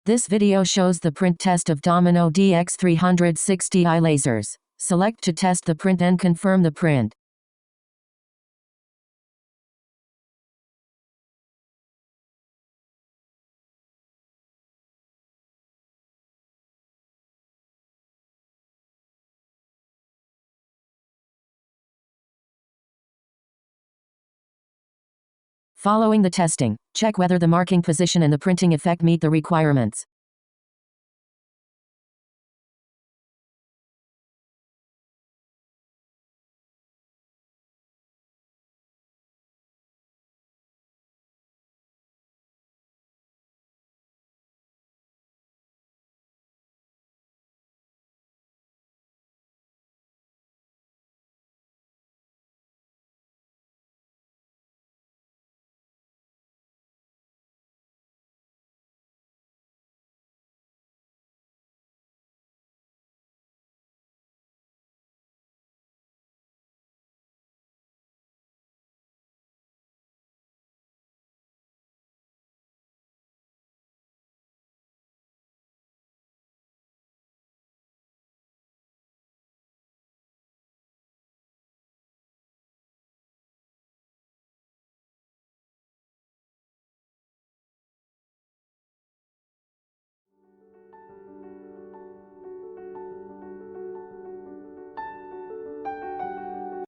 This video shows the print test of Domino DX360i lasers. Select to test the print and confirm the print. Following the testing, check whether the marking position and the printing effect meet the requirements.